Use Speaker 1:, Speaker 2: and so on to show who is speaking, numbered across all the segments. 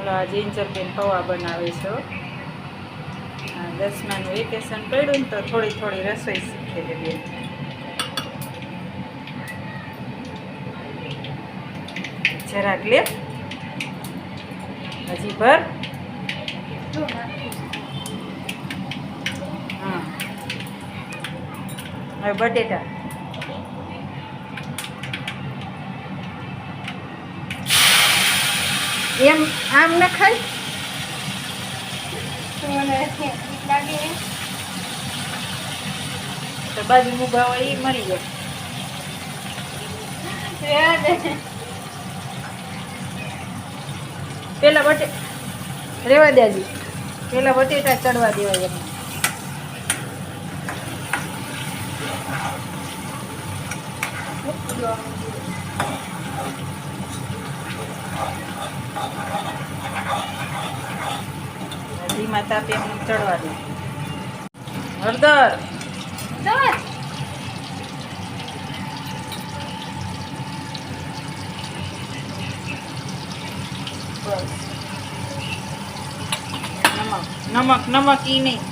Speaker 1: હાલો આ જીંજરબેન પૌવા બનાવે છે. 10માનું વેકેશન પડ્યું ને તો થોડી થોડી રસોઈ શીખે છે બેન. જરાક લે હજી ભર. હા હવે બટેટા એમ આમ ન ખાય તો બાજુ ઊભા હોય એ મરી જાય. પેલા રેવા દે હજી પેલા બટેટા ચડવા દેવાય એમ. ધીમા તાપે એમ ચડવા દે. હળદર નમક નમક ઈ નહીં.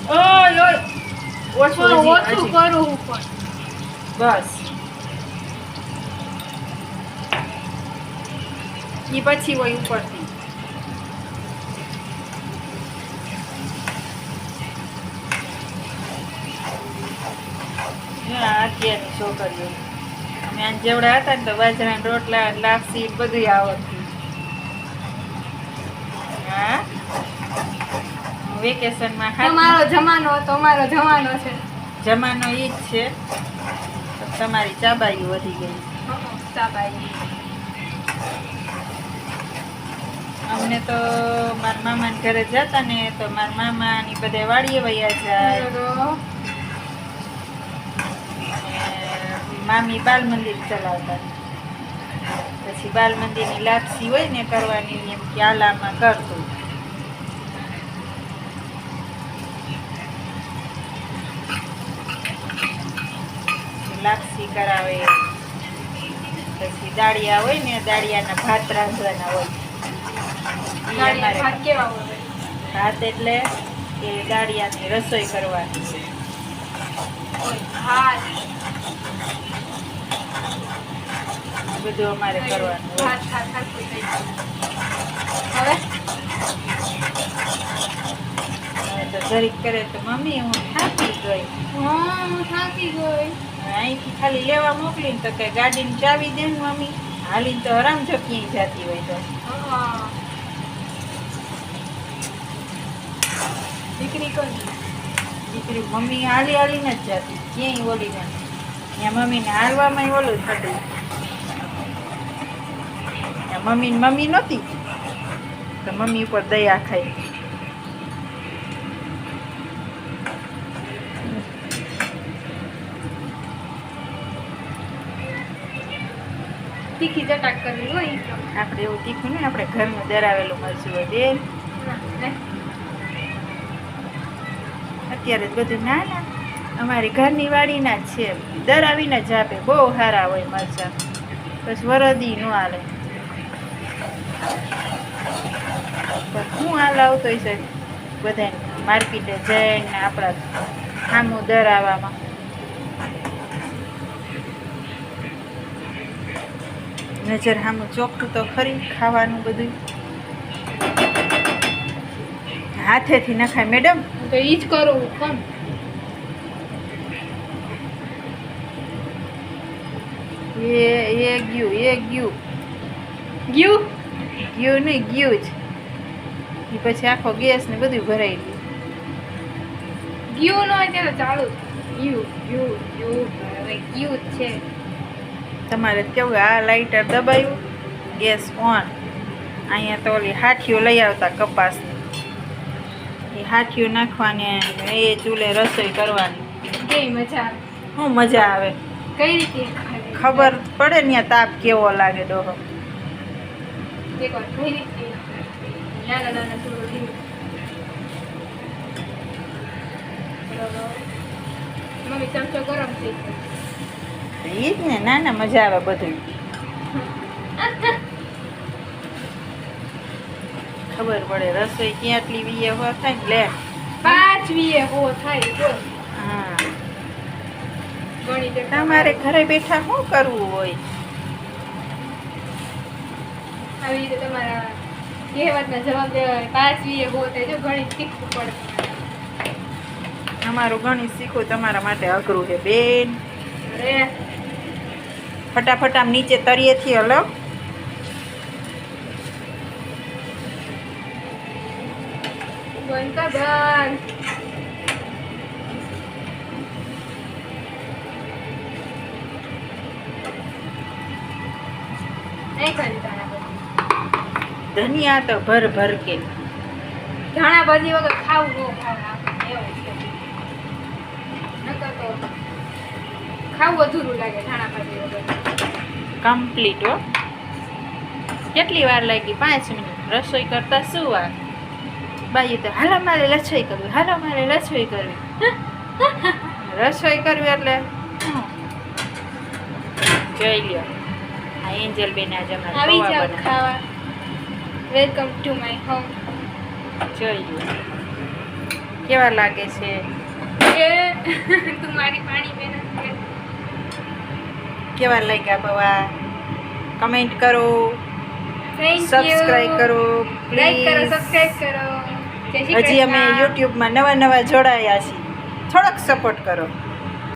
Speaker 1: ઓય ઓય ઓછું કરું બસ. ઈ પછી હોય ઉપરથી. અત્યારની છોકરીઓ અમે આને જેવડા હતા ને તો બાજરાના રોટલા લાપસી બધું આવડતું. હા વેકેશનમાં
Speaker 2: તમારો જમાનો હતો અમારો જમાનો છે.
Speaker 1: જમાનો ઈ જ છે. તમારી ચાબાઈ વધી ગઈ.
Speaker 2: ચાબાઈ
Speaker 1: અમને તો મારા મામાના ઘરે જતા ને તો મારા મામા ની બધે વાડીએ વયા જાય. મામી બાલ મંદિર ચલાવતા. પછી બાલ મંદિરની લાપસી હોય ને કરવાની એમ કે આલામાં કરતું. લાપસી કરાવે. પછી દાળિયા હોય ને દાળિયાના ભાત રાંધવાના હોય. ભાત એટલે કે દાળિયાની રસોઈ કરવાની. બધું અમારે કરવાનું. હવે તો જરીક કરે તો મમ્મી હું થાકી ગઈ. અહીંથી ખાલી લેવા મોકલીને તો કે ગાડીની ચાવી દે ને મમ્મી હાલીને તો હરામ જો ક્યાંય જતી હોય તો. દીકરી મમ્મી હાલી હાલીને જ જતી ક્યાંય ઓલીને. ત્યાં મમ્મીને હાલવામાં ઓલું થતું. મમ્મી નહોતી તો મમ્મી ઉપર દયા ખાઈ.
Speaker 2: તીખી ચટાક કરવી હોય
Speaker 1: આપણે એવું તીખું ને આપણે ઘરનું દરાવેલું મરચું હોય બેન. અત્યારે બધું ના ના અમારી ઘરની વાડીના જ છે. દરાવીને જ આપે. બહુ સારા હોય મરચા. પછી વરદી ન હાલે. હું હાલ આવતો છે બધાને માર્કેટે જઈને આપણા સામું દરાવવામાં. નજર સામું ચોખ્ખું તો ખરી ખાવાનું બધું. હાથેથી નખાય મેડમ.
Speaker 2: તો ઈ જ કરું કોણ.
Speaker 1: એ ગયું ગયું નહીં ગયું જ. એ પછી આખો ગેસ ને બધું ભરાઈ
Speaker 2: ગયું ન હોય ત્યારે ચાલુ ગયું છે.
Speaker 1: તમારે કેવું આ લાઇટર દબાયું ગેસ ઓન. અહીંયા તો ઓલી હાથીઓ લઈ આવતા કપાસની એ હાથીઓ નાખવાની એ ચૂલે રસોઈ કરવાની.
Speaker 2: કેવી મજા આવે.
Speaker 1: શું મજા આવે.
Speaker 2: કઈ રીતે
Speaker 1: ખબર પડે ને તાપ કેવો લાગે ડોહો.
Speaker 2: એકવાર કઈ રીતે નાના થોડો મમ્મી ચમચો ગરમ થઈ
Speaker 1: એ ઈ જ ને ના ના મજા આવે બધું ખબર પડે રસોઈ ક્યાંટલી વીએ હો થાય ને લે
Speaker 2: 5 વીએ હો થાય બોલ
Speaker 1: હા
Speaker 2: ગણિત
Speaker 1: તમારે ઘરે બેઠા શું કરવું હોય
Speaker 2: આવી રીતે તમારા કહેવતના જવાબ દેવા 5 વીએ હો થાય જો ગણિત શીખવું પડે
Speaker 1: અમારું ગણિત શીખવું તમારા માટે અઘરું છે બેન
Speaker 2: અરે
Speaker 1: ફટાફટ આમ નીચે તળિયેથી હલો
Speaker 2: બંધ કર બંધ નહીં કરી ધાણા ભાજી
Speaker 1: ધનિયા તો ભર ભર કે
Speaker 2: ધાણા ભાજી વગર ખાવું ન ભાવે આપણને એવું છે નકર તો ખાવું અધૂરું લાગે ધાણા ભાજી વગર
Speaker 1: કમ્પ્લીટ હો કેટલી વાર લાગી 5 મિનિટ રસોઈ કરતા શું વાર બાઈ તો હાલો મારે રસોઈ કરવી હાલો મારે રસોઈ કરવી રસોઈ કરવી એટલે જોઈ લ્યો આ એન્જલ બેન આજે અમારે
Speaker 2: આવી
Speaker 1: પૌવા
Speaker 2: જાવ
Speaker 1: બનાવે.
Speaker 2: ખાવા વેલકમ ટુ માય હોમ
Speaker 1: જોઈ લ્યો કેવા લાગે છે
Speaker 2: એ તું મારી પાણી મહેનત કર
Speaker 1: કેવા લાગ્યા પૌવા કમેન્ટ કરો
Speaker 2: થેન્ક યુ
Speaker 1: સબસ્ક્રાઇબ કરો
Speaker 2: લાઈક કરો
Speaker 1: પ્લીઝ
Speaker 2: સબસ્ક્રાઇબ કરો જય શ્રી
Speaker 1: હજી અમે
Speaker 2: કૃષ્ણ.
Speaker 1: યુટ્યુબમાં નવા જોડાયા છીએ થોડોક સપોર્ટ કરો